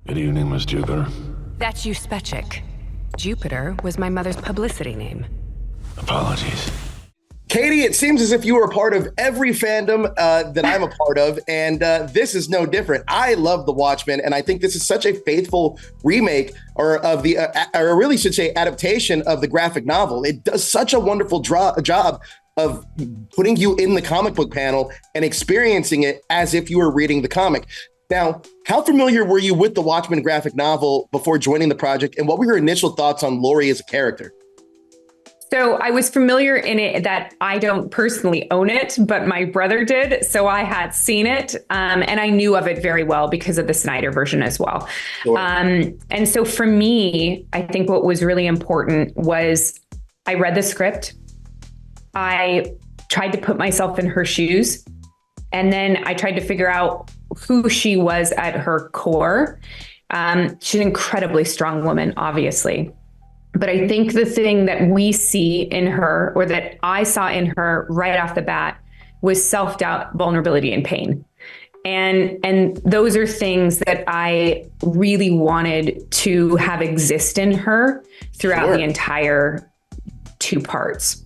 Good evening, Miss Jupiter. That's Juspeczyk. Jupiter was my mother's publicity name. Apologies. Katee, it seems as if you are a part of every fandom that I'm a part of, and this is no different. I love The Watchmen, and I think this is such a faithful remake, or really should say adaptation of the graphic novel. It does such a wonderful job of putting you in the comic book panel and experiencing it as if you were reading the comic. Now, how familiar were you with the Watchmen graphic novel before joining the project, and what were your initial thoughts on Laurie as a character? So I was familiar in it that I don't personally own it, but my brother did. So I had seen it and I knew of it very well because of the Snyder version as well. Sure. And so for me, I think what was really important was I read the script. I tried to put myself in her shoes. And then I tried to figure out who she was at her core. She's an incredibly strong woman, obviously. But I think the thing that we see in her, or that I saw in her right off the bat, was self-doubt, vulnerability, and pain. And those are things that I really wanted to have exist in her throughout the entire 2 parts.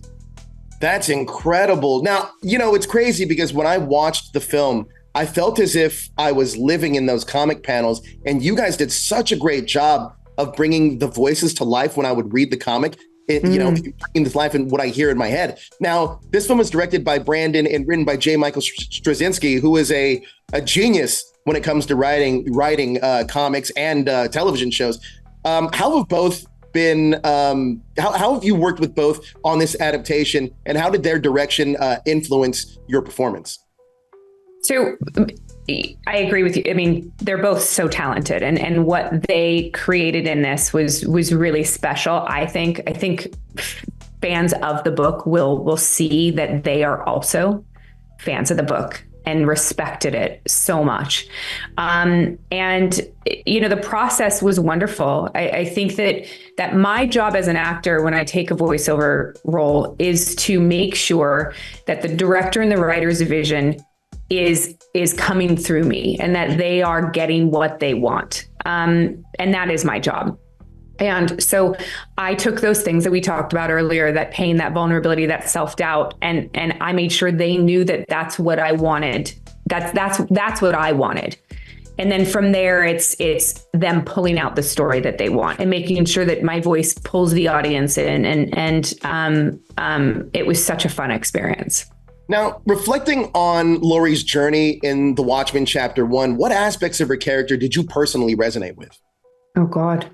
That's incredible. Now, it's crazy because when I watched the film, I felt as if I was living in those comic panels, and you guys did such a great job of bringing the voices to life when I would read the comic, bringing this life and what I hear in my head. Now, this film is directed by Brandon and written by J. Michael Straczynski, who is a genius when it comes to writing comics and television shows. How have both been? How have you worked with both on this adaptation, and how did their direction influence your performance? So I agree with you. I mean, they're both so talented, and what they created in this was really special. I think fans of the book will see that they are also fans of the book and respected it so much. And the process was wonderful. I think that my job as an actor, when I take a voiceover role, is to make sure that the director and the writer's vision is coming through me, and that they are getting what they want. And that is my job. And so I took those things that we talked about earlier, that pain, that vulnerability, that self-doubt, and I made sure they knew that that's what I wanted. That's what I wanted. And then from there, it's them pulling out the story that they want and making sure that my voice pulls the audience in. And it was such a fun experience. Now, reflecting on Laurie's journey in The Watchmen Chapter 1, what aspects of her character did you personally resonate with? Oh, God.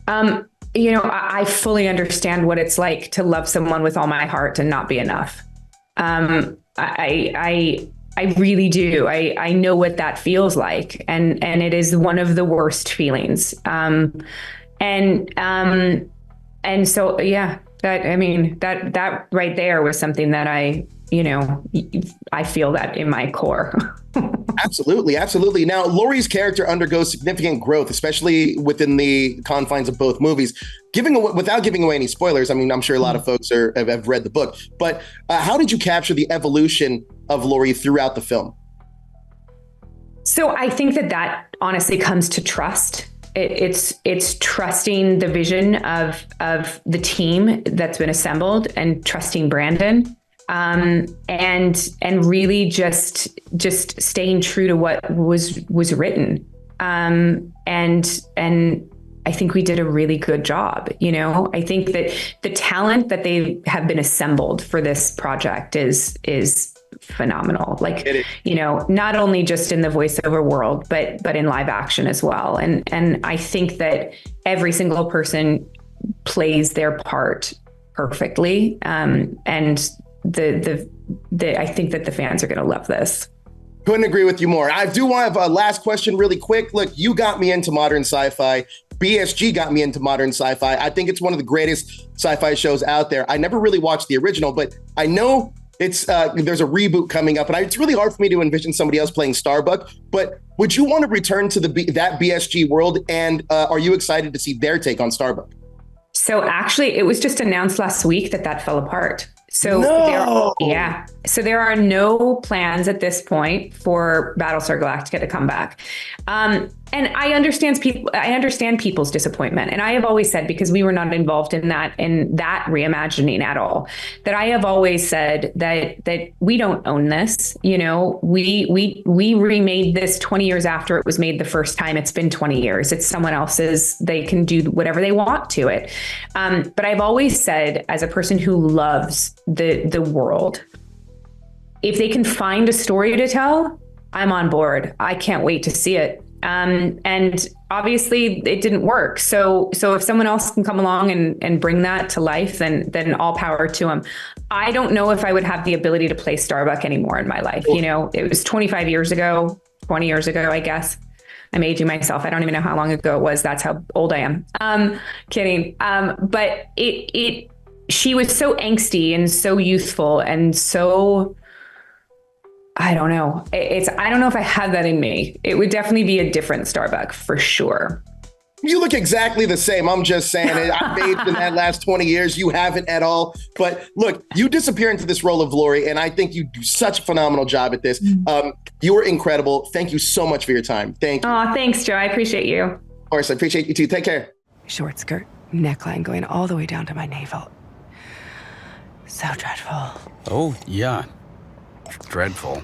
I fully understand what it's like to love someone with all my heart and not be enough. I really do. I know what that feels like. And it is one of the worst feelings. And so, yeah. That right there was something that I feel that in my core. Absolutely. Absolutely. Now, Laurie's character undergoes significant growth, especially within the confines of both movies. Without giving away any spoilers, I mean, I'm sure a lot of folks have read the book, but how did you capture the evolution of Laurie throughout the film? So I think that honestly comes to trust. It's trusting the vision of the team that's been assembled, and trusting Brandon, and really just staying true to what was written. And I think we did a really good job. I think that the talent that they have been assembled for this project is phenomenal. Not only just in the voiceover world, but in live action as well. And I think that every single person plays their part perfectly. And I think that the fans are going to love this. Couldn't agree with you more. I do want to have a last question really quick. Look, you got me into modern sci-fi. BSG got me into modern sci-fi. I think it's one of the greatest sci-fi shows out there. I never really watched the original, but I know there's a reboot coming up, and it's really hard for me to envision somebody else playing Starbuck. But would you want to return to that BSG world? And are you excited to see their take on Starbuck? So actually, it was just announced last week that fell apart. So So there are no plans at this point for Battlestar Galactica to come back. And I understand people's disappointment. And I have always said, because we were not involved in that reimagining at all, that I have always said that we don't own this. You know, we remade this 20 years after it was made the first time. It's been 20 years. It's someone else's. They can do whatever they want to it. But I've always said, as a person who loves the world, if they can find a story to tell, I'm on board. I can't wait to see it. And obviously it didn't work. So if someone else can come along and bring that to life, then all power to them. I don't know if I would have the ability to play Starbuck anymore in my life. You know, it was 25 years ago, 20 years ago, I guess. I'm aging myself. I don't even know how long ago it was. That's how old I am. Kidding. But she was so angsty and so youthful and so, I don't know. I don't know if I have that in me. It would definitely be a different Starbuck for sure. You look exactly the same. I'm just saying it. I've aged in that last 20 years. You haven't at all. But look, you disappear into this role of Laurie, and I think you do such a phenomenal job at this. You were incredible. Thank you so much for your time. Thank you. Oh, thanks, Joe. I appreciate you. Of course, I appreciate you too. Take care. Short skirt, neckline going all the way down to my navel. So dreadful. Oh, yeah. Dreadful.